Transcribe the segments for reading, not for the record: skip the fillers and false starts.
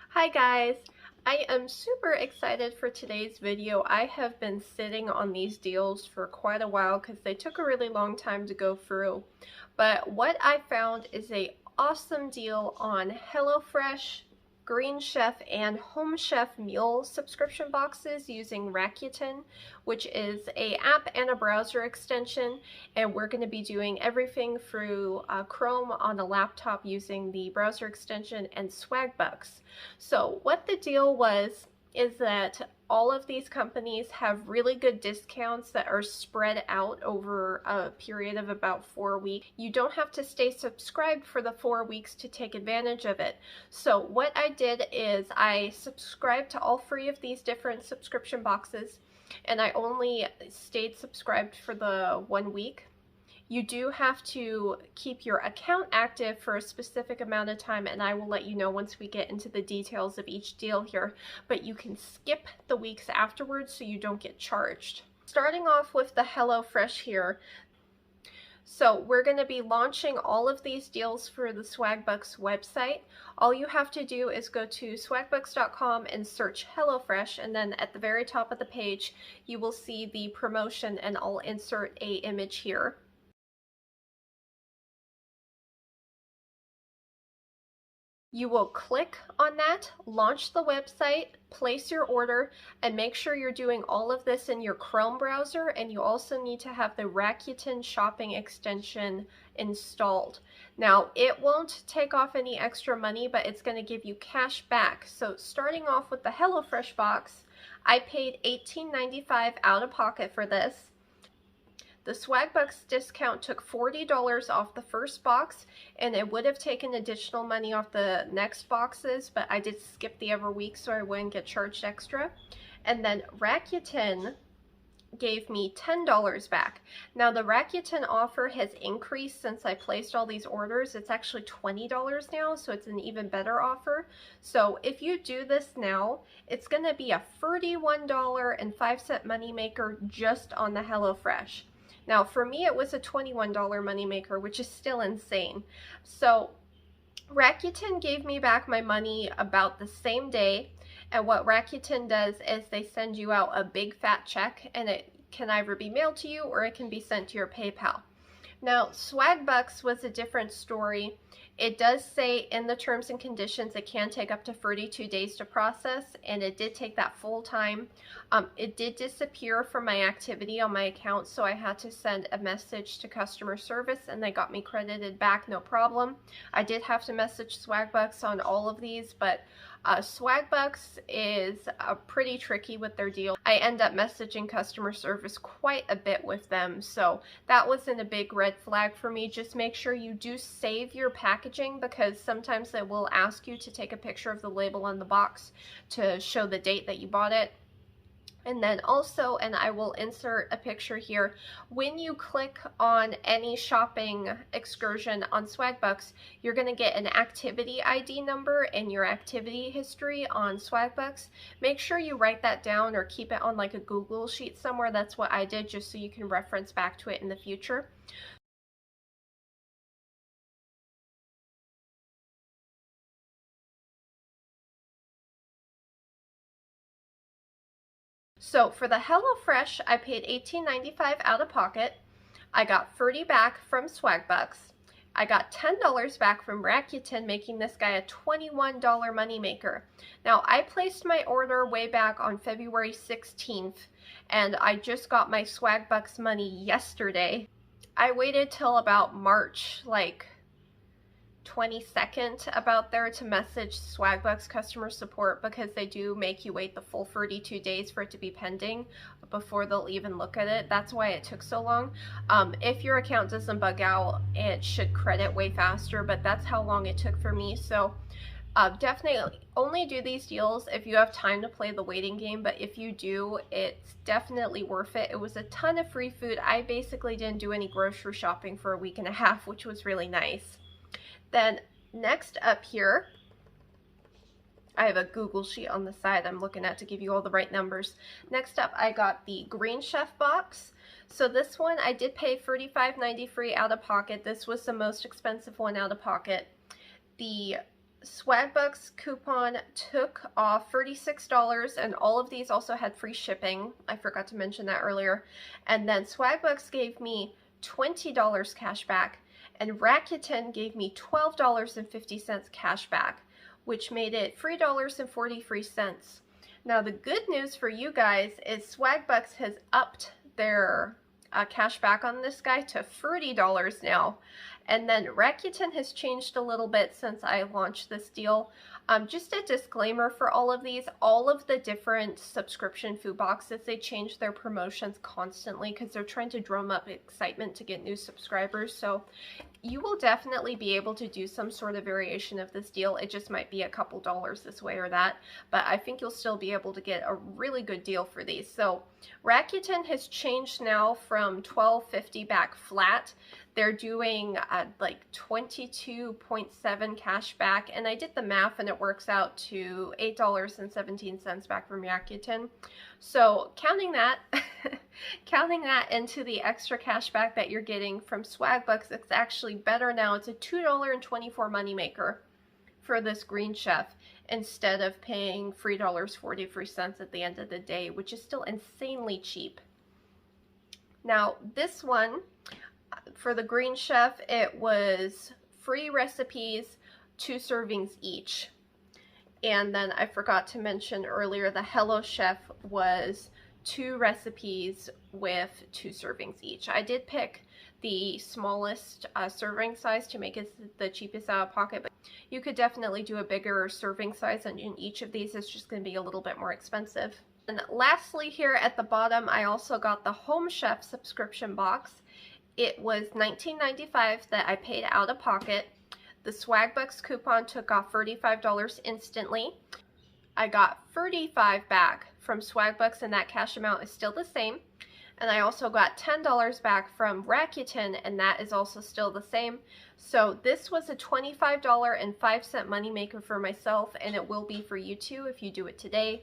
Hi guys! I am super excited for today's video. I have been sitting on these deals for quite a while because they took a really long time to go through. But what I found is a awesome deal on HelloFresh, Green Chef, and Home Chef meal subscription boxes using Rakuten, which is an app and a browser extension, and we're going to be doing everything through Chrome on a laptop using the browser extension and Swagbucks. So what the deal was is that all of these companies have really good discounts that are spread out over a period of about 4 weeks. You don't have to stay subscribed for the 4 weeks to take advantage of it. So what I did is I subscribed to all 3 of these different subscription boxes, and I only stayed subscribed for the 1 week. You do have to keep your account active for a specific amount of time, and I will let you know once we get into the details of each deal here, but you can skip the weeks afterwards so you don't get charged. Starting off with the HelloFresh here. So we're going to be launching all of these deals for the Swagbucks website. All you have to do is go to swagbucks.com and search HelloFresh, and then at the very top of the page you will see the promotion, and I'll insert an image here. You will click on that, launch the website, place your order, and make sure you're doing all of this in your Chrome browser, and you also need to have the Rakuten shopping extension installed. Now, it won't take off any extra money, but it's going to give you cash back. So starting off with the HelloFresh box, I paid $18.95 out of pocket for this. The Swagbucks discount took $40 off the first box, and it would have taken additional money off the next boxes, but I did skip the other week so I wouldn't get charged extra. And then Rakuten gave me $10 back. Now the Rakuten offer has increased since I placed all these orders. It's actually $20 now, so it's an even better offer. So if you do this now, it's going to be a $31.05 moneymaker just on the HelloFresh. Now for me it was a $21 moneymaker, which is still insane. So Rakuten gave me back my money about the same day, and what Rakuten does is they send you out a big fat check, and it can either be mailed to you or it can be sent to your PayPal. Now, Swagbucks was a different story. It does say in the terms and conditions it can take up to 32 days to process, and it did take that full time. It did disappear from my activity on my account, so I had to send a message to customer service, and they got me credited back, no problem. I did have to message Swagbucks on all of these, but Swagbucks is pretty tricky with their deal. I end up messaging customer service quite a bit with them, so that wasn't a big red flag for me. Just make sure you do save your packaging, because sometimes they will ask you to take a picture of the label on the box to show the date that you bought it. And then also, and I will insert a picture here, when you click on any shopping excursion on Swagbucks, you're going to get an activity ID number in your activity history on Swagbucks. Make sure you write that down or keep it on like a Google sheet somewhere. That's what I did, just so you can reference back to it in the future. So for the HelloFresh, I paid $18.95 out of pocket. I got $30 back from Swagbucks. I got $10 back from Rakuten, making this guy a $21 moneymaker. Now, I placed my order way back on February 16th, and I just got my Swagbucks money yesterday. I waited till about March, like 22nd about there to message Swagbucks customer support, because they do make you wait the full 32 days for it to be pending before they'll even look at it. That's why it took so long. If your account doesn't bug out, it should credit way faster, but that's how long it took for me. So definitely only do these deals if you have time to play the waiting game, but if you do, it's definitely worth it. It was a ton of free food. I basically didn't do any grocery shopping for a week and a half, which was really nice. Then next up here, I have a Google sheet on the side I'm looking at to give you all the right numbers. Next up, I got the Green Chef box. So this one, I did pay $35.93 out of pocket. This was the most expensive one out of pocket. The Swagbucks coupon took off $36, and all of these also had free shipping. I forgot to mention that earlier. And then Swagbucks gave me $20 cash back, and Rakuten gave me $12.50 cash back, which made it $3.43. Now the good news for you guys is Swagbucks has upped their cash back on this guy to $30 now. And then Rakuten has changed a little bit since I launched this deal. Just a disclaimer for all of these, all of the different subscription food boxes, they change their promotions constantly because they're trying to drum up excitement to get new subscribers. So you will definitely be able to do some sort of variation of this deal. It just might be a couple dollars this way or that, but I think you'll still be able to get a really good deal for these. So Rakuten has changed now from $12.50 back flat. They're doing like 22.7 cash back, and I did the math and it works out to $8.17 back from Rakuten. So counting that counting that into the extra cash back that you're getting from Swagbucks, it's actually better now. It's a $2.24 moneymaker for this Green Chef instead of paying $3.43 at the end of the day, which is still insanely cheap. Now this one, for the Green Chef, it was free recipes, 2 servings each. And then I forgot to mention earlier, the Hello Chef was 2 recipes with 2 servings each. I did pick the smallest serving size to make it the cheapest out of pocket, but you could definitely do a bigger serving size, and in each of these it's just going to be a little bit more expensive. And lastly, here at the bottom, I also got the Home Chef subscription box. It was $19.95 that I paid out of pocket. The Swagbucks coupon took off $35 instantly. I got $35 back from Swagbucks, and that cash amount is still the same. And I also got $10 back from Rakuten, and that is also still the same. So this was a $25.05 moneymaker for myself, and it will be for you too if you do it today.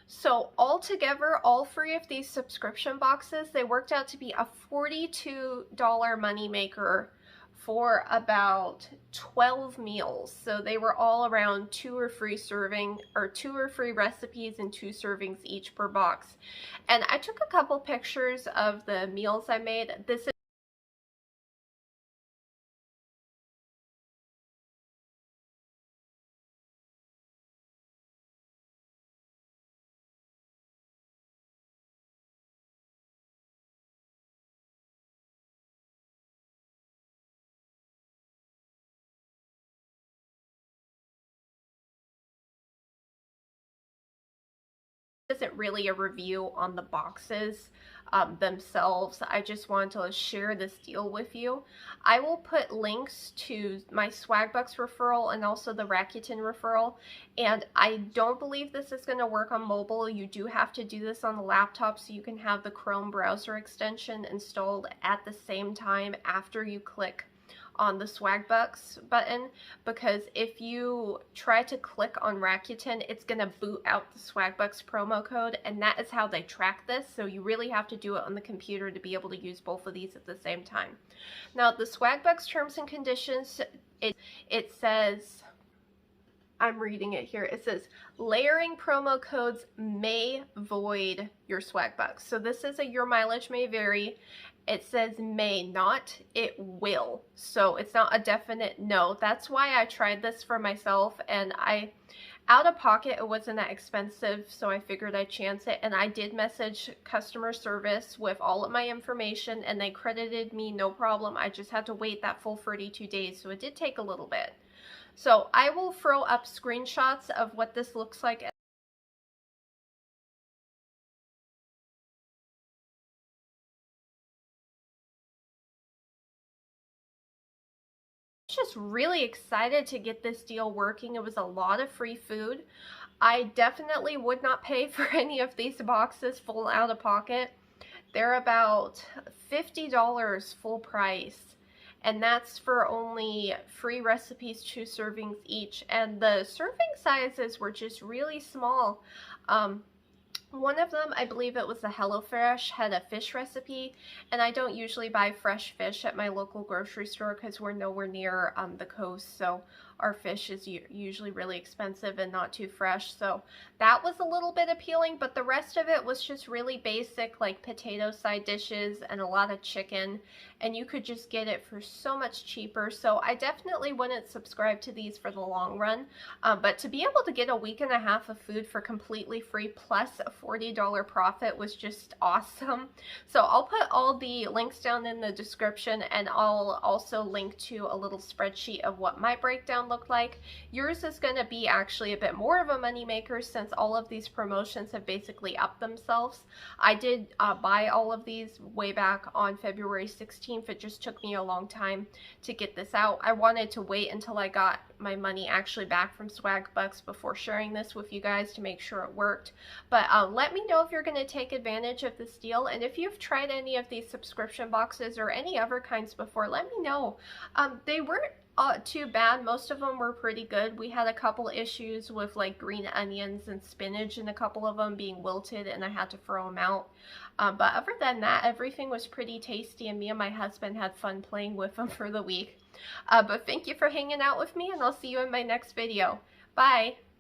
So altogether, all 3 of these subscription boxes, they worked out to be a $42 moneymaker for about 12 meals. So they were all around 2 or 3 recipes and 2 servings each per box. And I took a couple pictures of the meals I made. This is isn't really a review on the boxes themselves. I just wanted to share this deal with you. I will put links to my Swagbucks referral and also the Rakuten referral, and I don't believe this is going to work on mobile. You do have to do this on the laptop so you can have the Chrome browser extension installed at the same time after you click on the Swagbucks button, because if you try to click on Rakuten, it's going to boot out the Swagbucks promo code, and that is how they track this. So you really have to do it on the computer to be able to use both of these at the same time. Now the Swagbucks terms and conditions, it says, I'm reading it here, it says layering promo codes may void your Swagbucks. So this is a your mileage may vary. It says may not, it will. So it's not a definite no. That's why I tried this for myself, and out of pocket, it wasn't that expensive, so I figured I'd chance it. And I did message customer service with all of my information, and they credited me no problem. I just had to wait that full 32 days, so it did take a little bit. So I will throw up screenshots of what this looks like. Just really excited to get this deal working. It was a lot of free food. I definitely would not pay for any of these boxes full out of pocket. They're about $50 full price, and that's for only 3 recipes, 2 servings each, and the serving sizes were just really small. One of them, I believe it was the HelloFresh, had a fish recipe, and I don't usually buy fresh fish at my local grocery store because we're nowhere near the coast, so our fish is usually really expensive and not too fresh. So that was a little bit appealing, but the rest of it was just really basic, like potato side dishes and a lot of chicken, and you could just get it for so much cheaper. So I definitely wouldn't subscribe to these for the long run, but to be able to get a week and a half of food for completely free plus a $40 profit was just awesome. So I'll put all the links down in the description, and I'll also link to a little spreadsheet of what my breakdown looked like. Yours is going to be actually a bit more of a moneymaker since all of these promotions have basically upped themselves. I did buy all of these way back on February 16th. It just took me a long time to get this out. I wanted to wait until I got my money actually back from Swag Bucks before sharing this with you guys to make sure it worked. But let me know if you're going to take advantage of this deal, and if you've tried any of these subscription boxes or any other kinds before, let me know. They weren't too bad. Most of them were pretty good. We had a couple issues with like green onions and spinach and a couple of them being wilted, and I had to throw them out. But other than that, everything was pretty tasty, and me and my husband had fun playing with them for the week. But thank you for hanging out with me, and I'll see you in my next video. Bye!